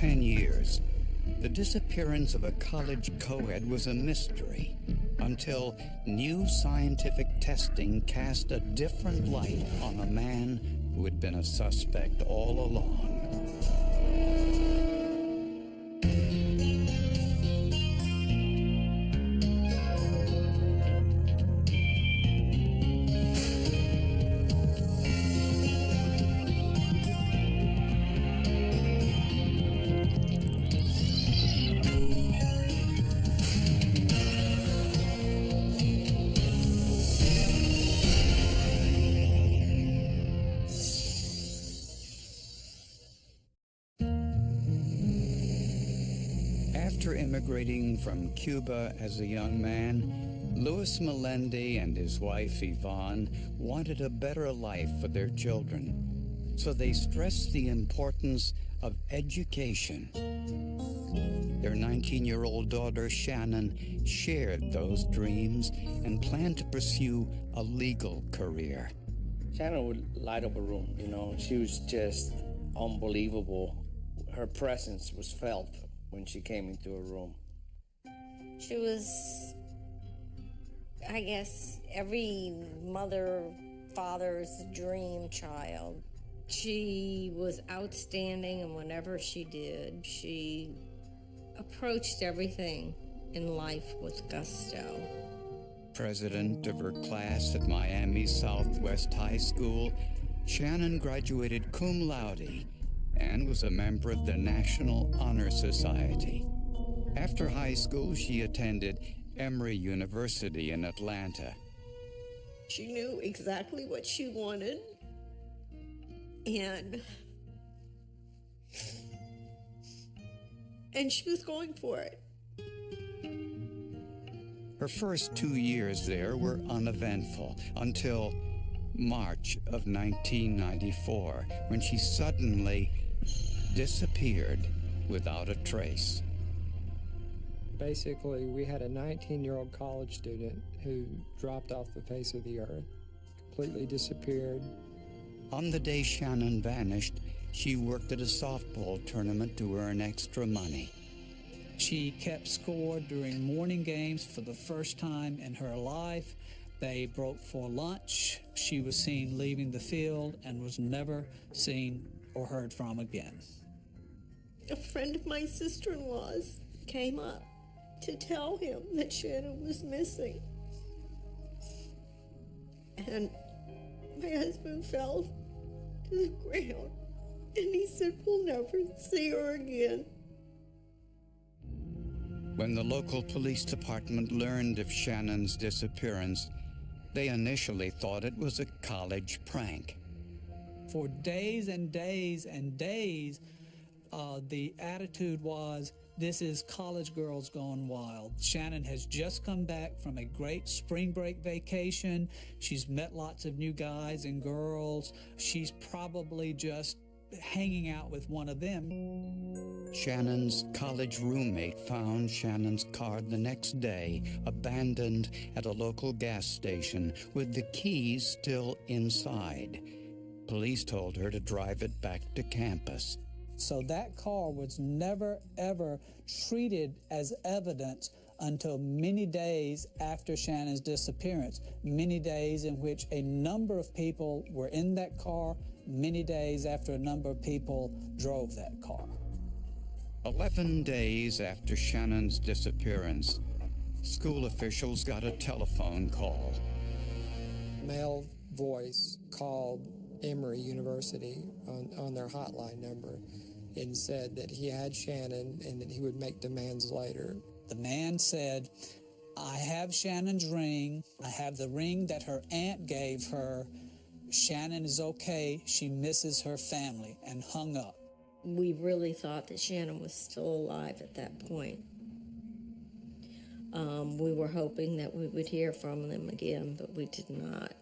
10 years, the disappearance of a college co-ed was a mystery until new scientific testing cast a different light on a man who had been a suspect all along. After immigrating from Cuba as a young man, Louis Melendi and his wife Yvonne wanted a better life for their children, so they stressed the importance of education. Their 19-year-old daughter Shannon shared those dreams and planned to pursue a legal career. Shannon would light up a room, you know. She was just unbelievable. Her presence was felt when she came into a room. She was, I guess, every mother, father's dream child. She was outstanding, and whatever she did, she approached everything in life with gusto. President of her class at Miami Southwest High School, Shannon graduated cum laude and was a member of the National Honor Society. After high school, she attended Emory University in Atlanta. She knew exactly what she wanted, and she was going for it. Her first 2 years there were uneventful until March of 1994, when she suddenly disappeared without a trace. Basically, we had a 19-year-old college student who dropped off the face of the earth, completely disappeared. On the day Shannon vanished, she worked at a softball tournament to earn extra money. She kept score during morning games for the first time in her life. They broke for lunch. She was seen leaving the field and was never seen or heard from again. A friend of my sister-in-law's came up to tell him that Shannon was missing. And my husband fell to the ground, and he said, "We'll never see her again." When the local police department learned of Shannon's disappearance, they initially thought it was a college prank. For days and days and days, the attitude was, this is college girls gone wild. Shannon has just come back from a great spring break vacation. She's met lots of new guys and girls. She's probably just hanging out with one of them. Shannon's college roommate found Shannon's car the next day, abandoned at a local gas station with the keys still inside. Police told her to drive it back to campus. So that car was never, ever treated as evidence until many days after Shannon's disappearance, many days in which a number of people were in that car, many days after a number of people drove that car. 11 days after Shannon's disappearance, school officials got a telephone call. Male voice called Emory University on their hotline number and said that he had Shannon and that he would make demands later. The man said, "I have Shannon's ring. I have the ring that her aunt gave her. Shannon is okay. She misses her family," and hung up. We really thought that Shannon was still alive at that point. We were hoping that we would hear from them again, but we did not.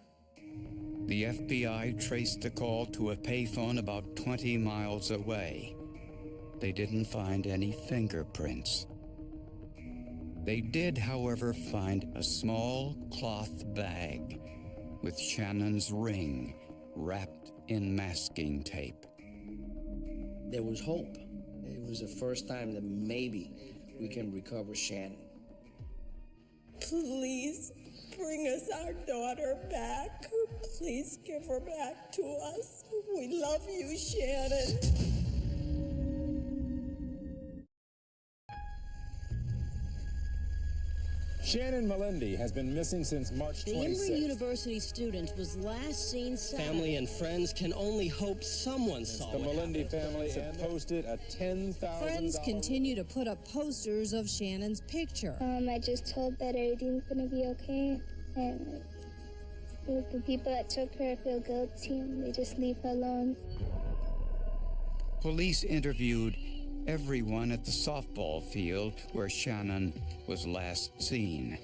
The FBI traced the call to a payphone about 20 miles away. They didn't find any fingerprints. They did, however, find a small cloth bag with Shannon's ring wrapped in masking tape. There was hope. It was the first time that maybe we can recover Shannon. Please bring us our daughter back. Please give her back to us. We love you, Shannon. Shannon Melendi has been missing since March 26th. The Emory University student was last seen Saturday. Family and friends can only hope someone saw The what Melendi happened. family have posted a $10,000. Friends continue to put up posters of Shannon's picture. I just hope that everything's gonna be okay, and the people that took her feel guilty and they just leave her alone. Police interviewed everyone at the softball field where Shannon was last seen.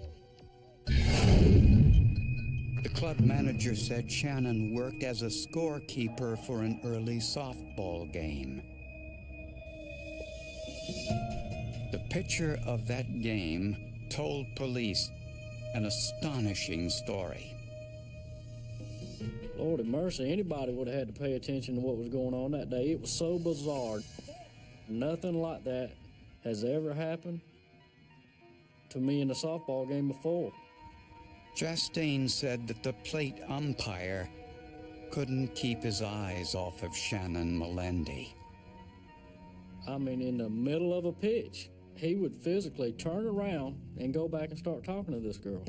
The club manager said Shannon worked as a scorekeeper for an early softball game. The picture of that game told police an astonishing story. Lord have mercy, anybody would have had to pay attention to what was going on that day. It was so bizarre. Nothing like that has ever happened to me in a softball game before. Chastain said that the plate umpire couldn't keep his eyes off of Shannon Melendi. I mean, in the middle of a pitch, he would physically turn around and go back and start talking to this girl.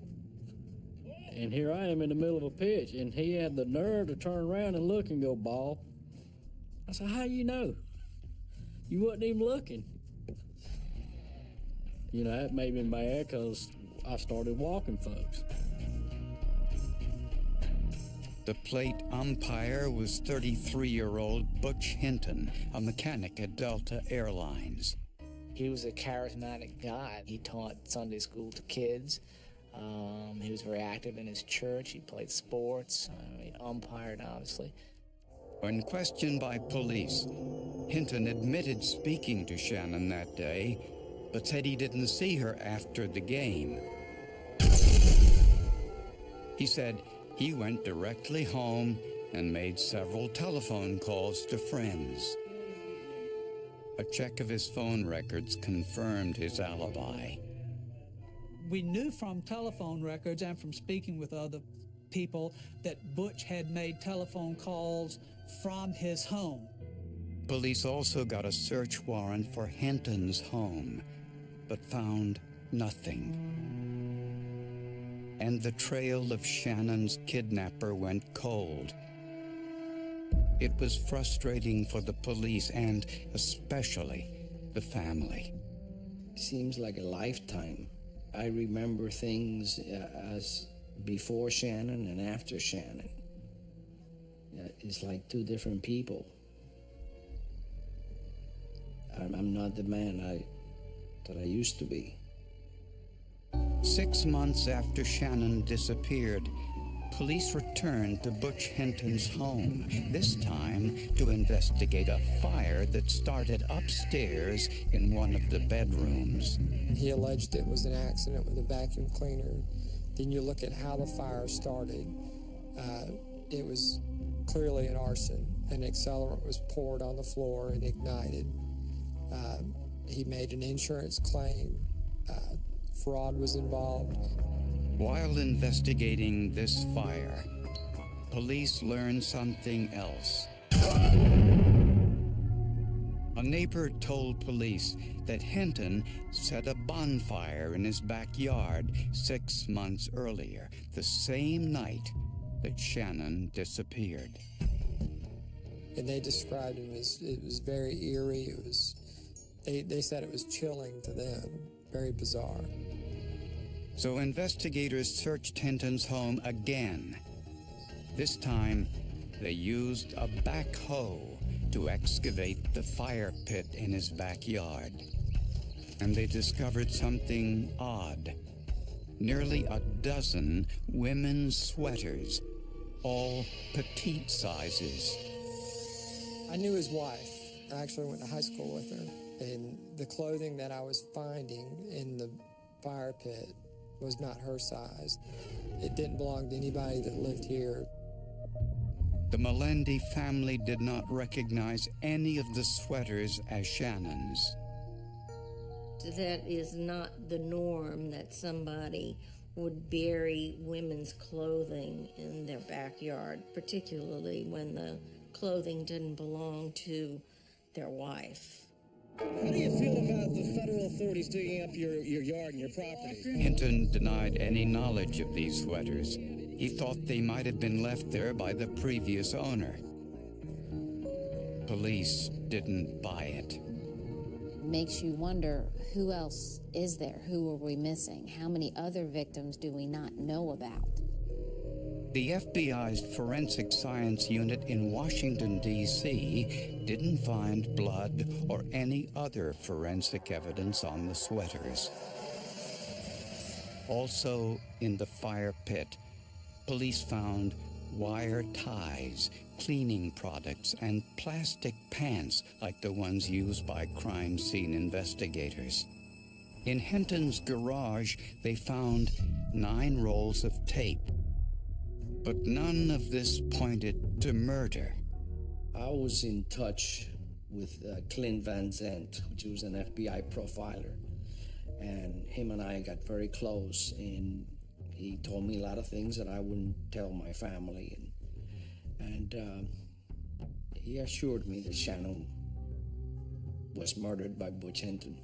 And here I am in the middle of a pitch, and he had the nerve to turn around and look and go, "Ball." I said, "How you know? You wasn't even looking." You know, that made me mad because I started walking folks. The plate umpire was 33-year-old Butch Hinton, a mechanic at Delta Airlines. He was a charismatic guy. He taught Sunday school to kids. He was very active in his church. He played sports. He umpired, obviously. When questioned by police, Hinton admitted speaking to Shannon that day, but said he didn't see her after the game. He said he went directly home and made several telephone calls to friends. A check of his phone records confirmed his alibi. We knew from telephone records and from speaking with other people that Butch had made telephone calls from his home. Police also got a search warrant for Hinton's home, but found nothing. And the trail of Shannon's kidnapper went cold. It was frustrating for the police and especially the family. Seems like a lifetime. I remember things as before Shannon and after Shannon. It's like two different people. I'm not the man that I used to be. 6 months after Shannon disappeared, police returned to Butch Hinton's home, this time to investigate a fire that started upstairs in one of the bedrooms. He alleged it was an accident with a vacuum cleaner. Then you look at how the fire started. It was clearly an arson. An accelerant was poured on the floor and ignited. He made an insurance claim. Fraud was involved. While investigating this fire, police learned something else. A neighbor told police that Hinton set a bonfire in his backyard 6 months earlier, the same night that Shannon disappeared. And they described him as, it was very eerie. It was, they said it was chilling to them, very bizarre. So investigators searched Hinton's home again. This time, they used a backhoe to excavate the fire pit in his backyard. And they discovered something odd. Nearly a dozen women's sweaters, all petite sizes. I knew his wife. I actually went to high school with her. And the clothing that I was finding in the fire pit was not her size. It didn't belong to anybody that lived here. The Melendi family did not recognize any of the sweaters as Shannon's. That is not the norm, that somebody would bury women's clothing in their backyard, particularly when the clothing didn't belong to their wife. How do you feel about the federal authorities digging up your yard and your property? Hinton denied any knowledge of these sweaters. He thought they might have been left there by the previous owner. Police didn't buy it. Makes you wonder, who else is there? Who are we missing? How many other victims do we not know about? The FBI's Forensic Science Unit in Washington, D.C. didn't find blood or any other forensic evidence on the sweaters. Also, in the fire pit, police found wire ties, cleaning products, and plastic pants like the ones used by crime scene investigators. In Hinton's garage, they found 9 rolls of tape. But none of this pointed to murder. I was in touch with Clint Van Zandt, which was an FBI profiler. And him and I got very close, and he told me a lot of things that I wouldn't tell my family. And he assured me that Shannon was murdered by Butch Hinton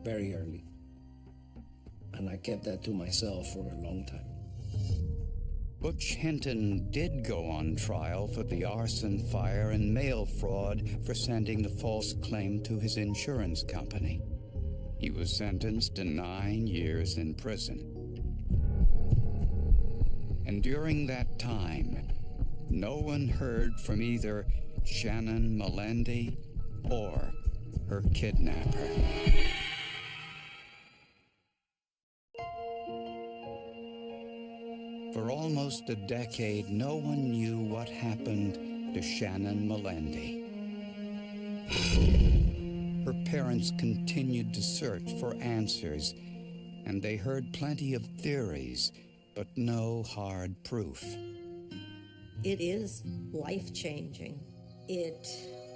very early. And I kept that to myself for a long time. Butch Hinton did go on trial for the arson, fire, and mail fraud for sending the false claim to his insurance company. He was sentenced to 9 years in prison. And during that time, no one heard from either Shannon Melendi or her kidnapper. For almost a decade, no one knew what happened to Shannon Melendi. Her parents continued to search for answers, and they heard plenty of theories, but no hard proof. It is life-changing. It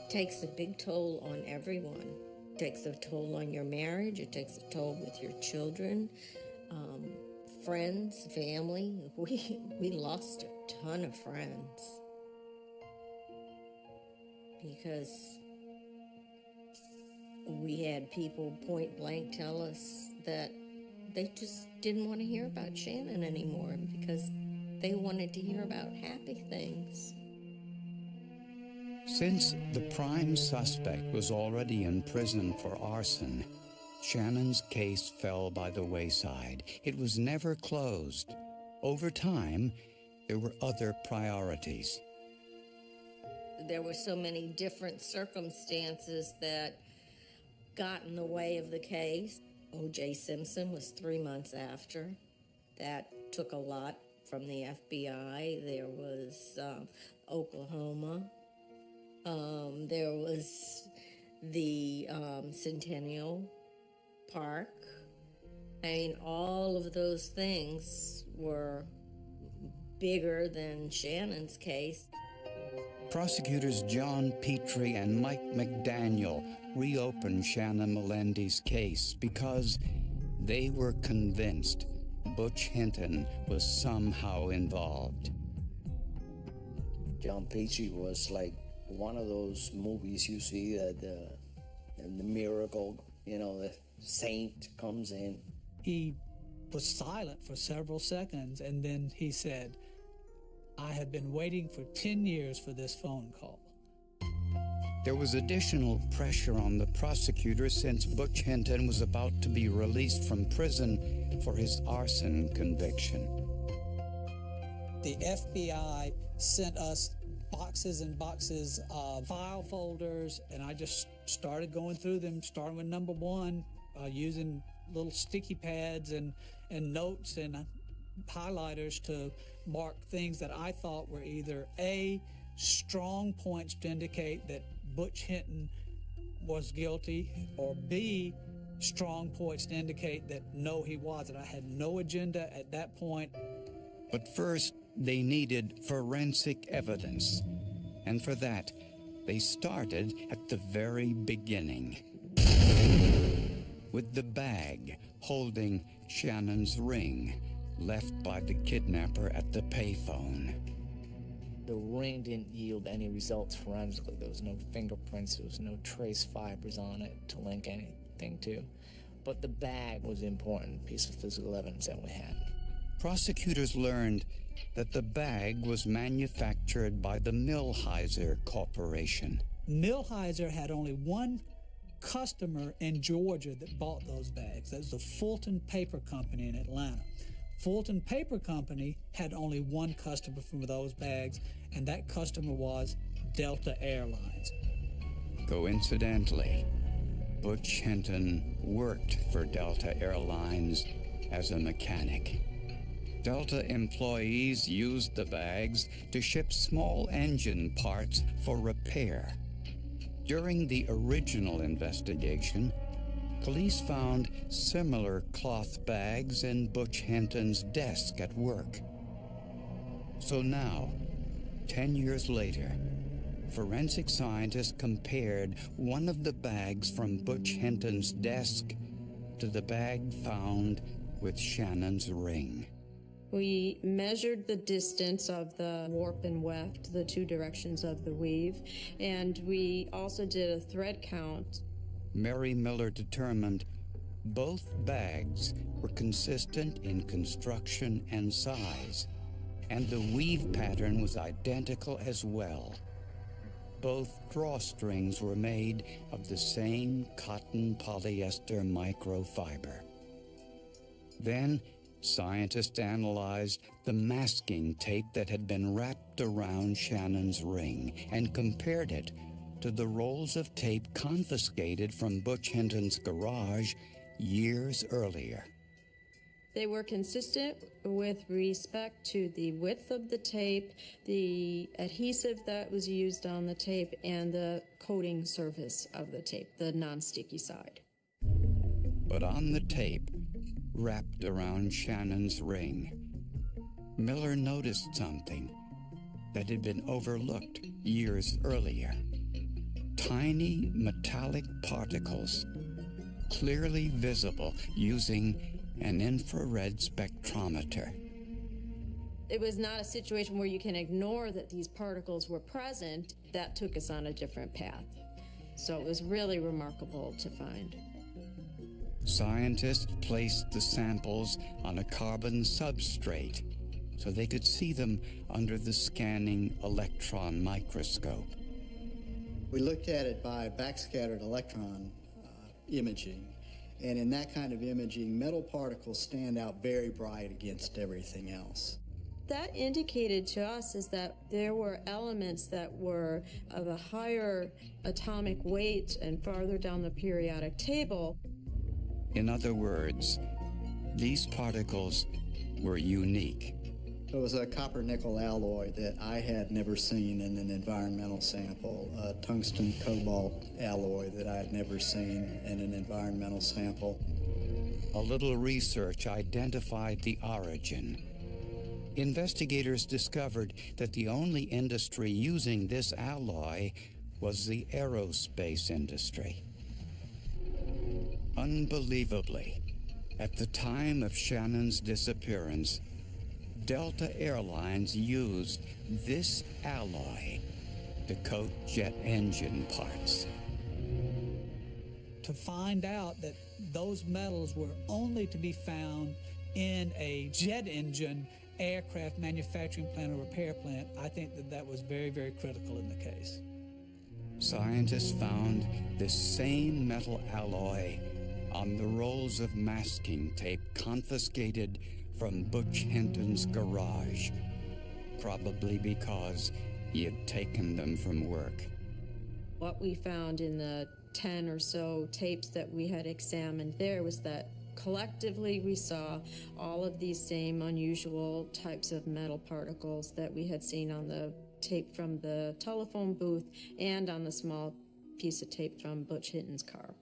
takes a big toll on everyone. It takes a toll on your marriage. It takes a toll with your children. Friends, family. We lost a ton of friends because we had people point blank tell us that they just didn't want to hear about Shannon anymore because they wanted to hear about happy things. Since the prime suspect was already in prison for arson, Shannon's case fell by the wayside. It was never closed. Over time, there were other priorities. There were so many different circumstances that got in the way of the case. O.J. Simpson was 3 months after. That took a lot from the FBI. There was Oklahoma. There was the Centennial Park. I mean, all of those things were bigger than Shannon's case. Prosecutors John Petrie and Mike McDaniel reopened Shannon Melendi's case because they were convinced Butch Hinton was somehow involved. John Petrie was like one of those movies you see that the miracle, the saint comes in. He was silent for several seconds, and then he said, "I have been waiting for 10 years for this phone call." There was additional pressure on the prosecutor since Butch Hinton was about to be released from prison for his arson conviction. The FBI sent us boxes and boxes of file folders, and I just started going through them, starting with number 1, using little sticky pads and notes and highlighters to mark things that I thought were either A, strong points to indicate that Butch Hinton was guilty, or B, strong points to indicate that no, he wasn't. I had no agenda at that point. But first, they needed forensic evidence. And for that, they started at the very beginning, with the bag holding Shannon's ring left by the kidnapper at the payphone. The ring didn't yield any results forensically. There was no fingerprints, there was no trace fibers on it to link anything to. But the bag was an important piece of physical evidence that we had. Prosecutors learned that the bag was manufactured by the Millhiser Corporation. Millhiser had only one customer in Georgia that bought those bags. That was the Fulton Paper Company in Atlanta. Fulton Paper Company had only one customer for those bags, and that customer was Delta Airlines. Coincidentally, Butch Hinton worked for Delta Airlines as a mechanic. Delta employees used the bags to ship small engine parts for repair. During the original investigation, police found similar cloth bags in Butch Hinton's desk at work. So now, 10 years later, forensic scientists compared one of the bags from Butch Hinton's desk to the bag found with Shannon's ring. We measured the distance of the warp and weft, the two directions of the weave, and we also did a thread count. Mary Miller determined both bags were consistent in construction and size, and the weave pattern was identical as well. Both drawstrings were made of the same cotton polyester microfiber. Then, scientists analyzed the masking tape that had been wrapped around Shannon's ring and compared it to the rolls of tape confiscated from Butch Hinton's garage years earlier. They were consistent with respect to the width of the tape, the adhesive that was used on the tape, and the coating surface of the tape, the non-sticky side. But on the tape, wrapped around Shannon's ring, Miller noticed something that had been overlooked years earlier. Tiny metallic particles, clearly visible using an infrared spectrometer. It was not a situation where you can ignore that these particles were present. That took us on a different path. So it was really remarkable to find. Scientists placed the samples on a carbon substrate so they could see them under the scanning electron microscope. We looked at it by backscattered electron imaging, and in that kind of imaging, metal particles stand out very bright against everything else. That indicated to us is that there were elements that were of a higher atomic weight and farther down the periodic table. In other words, these particles were unique. It was a copper-nickel alloy that I had never seen in an environmental sample, a tungsten-cobalt alloy that I had never seen in an environmental sample. A little research identified the origin. Investigators discovered that the only industry using this alloy was the aerospace industry. Unbelievably, at the time of Shannon's disappearance, Delta Airlines used this alloy to coat jet engine parts. To find out that those metals were only to be found in a jet engine aircraft manufacturing plant or repair plant, I think that was very, very critical in the case. Scientists found this same metal alloy on the rolls of masking tape confiscated from Butch Hinton's garage, probably because he had taken them from work. What we found in the 10 or so tapes that we had examined there was that collectively we saw all of these same unusual types of metal particles that we had seen on the tape from the telephone booth and on the small piece of tape from Butch Hinton's car.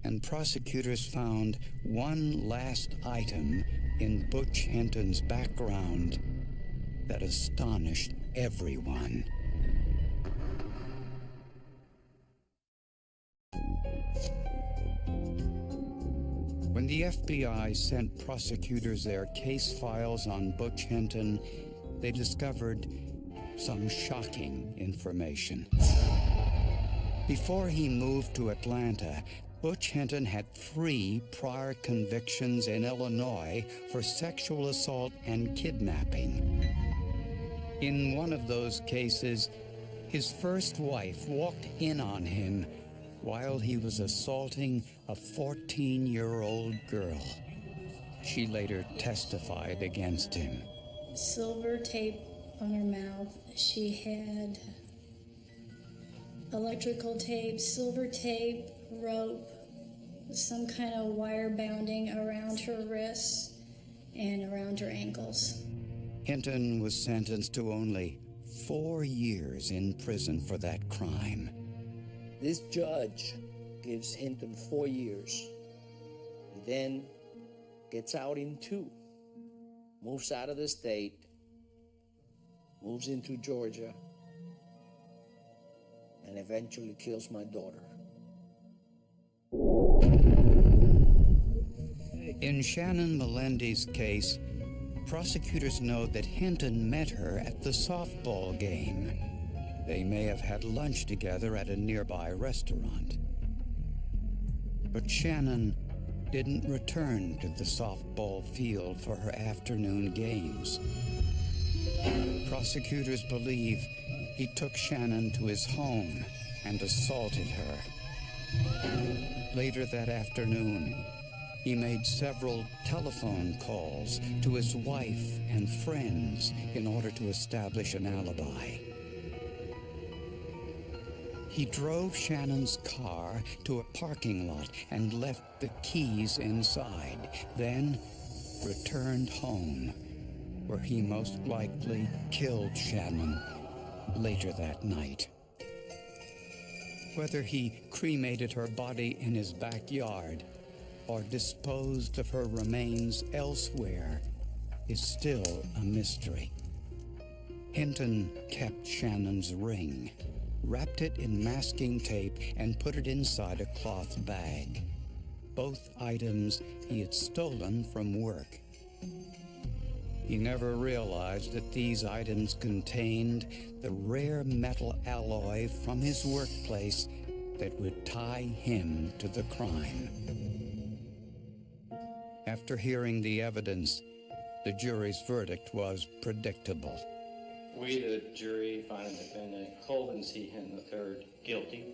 And prosecutors found one last item in Butch Hinton's background that astonished everyone. When the FBI sent prosecutors their case files on Butch Hinton, they discovered some shocking information. Before he moved to Atlanta, Butch Hinton had 3 prior convictions in Illinois for sexual assault and kidnapping. In one of those cases, his first wife walked in on him while he was assaulting a 14-year-old girl. She later testified against him. Silver tape on her mouth. She had electrical tape, silver tape, rope, some kind of wire bounding around her wrists and around her ankles. Hinton was sentenced to only 4 years in prison for that crime. This judge gives Hinton 4 years. He then gets out in 2, moves out of the state, moves into Georgia, and eventually kills my daughter. In Shannon Melendi's case, prosecutors know that Hinton met her at the softball game. They may have had lunch together at a nearby restaurant. But Shannon didn't return to the softball field for her afternoon games. Prosecutors believe he took Shannon to his home and assaulted her. Later that afternoon, he made several telephone calls to his wife and friends in order to establish an alibi. He drove Shannon's car to a parking lot and left the keys inside, then returned home, where he most likely killed Shannon later that night. Whether he cremated her body in his backyard or disposed of her remains elsewhere is still a mystery. Hinton kept Shannon's ring, wrapped it in masking tape, and put it inside a cloth bag. Both items he had stolen from work. He never realized that these items contained the rare metal alloy from his workplace that would tie him to the crime. After hearing the evidence, the jury's verdict was predictable. We, the jury, find the defendant Colvin C. Hinton III guilty.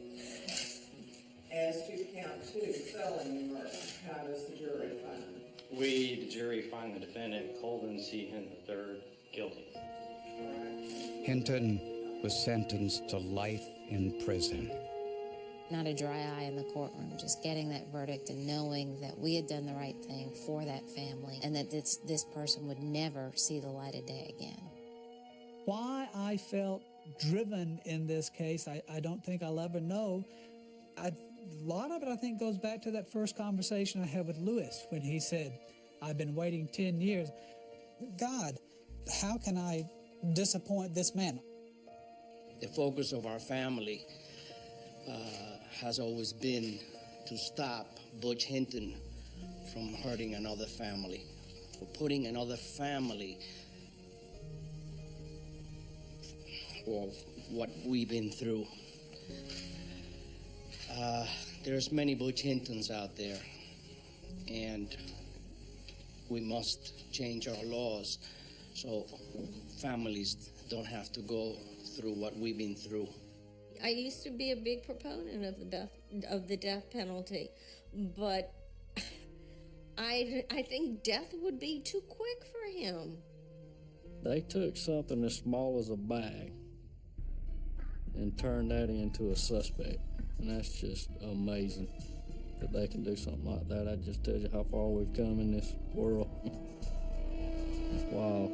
As to count 2, felony murder, how does the jury find? We, the jury, find the defendant Colvin C. Hinton III guilty. Hinton was sentenced to life in prison. Not a dry eye in the courtroom, just getting that verdict and knowing that we had done the right thing for that family and that this person would never see the light of day again. Why I felt driven in this case, I don't think I'll ever know. A lot of it, I think, goes back to that first conversation I had with Lewis when he said, I've been waiting 10 years. God, how can I disappoint this man? The focus of our family has always been to stop Butch Hinton from hurting another family, for putting another family or what we've been through. There's many Butch Hintons out there, and we must change our laws so families don't have to go through what we've been through. I used to be a big proponent of the death penalty, but I think death would be too quick for him. They took something as small as a bag and turned that into a suspect. And that's just amazing that they can do something like that. I just tell you how far we've come in this world. It's wild.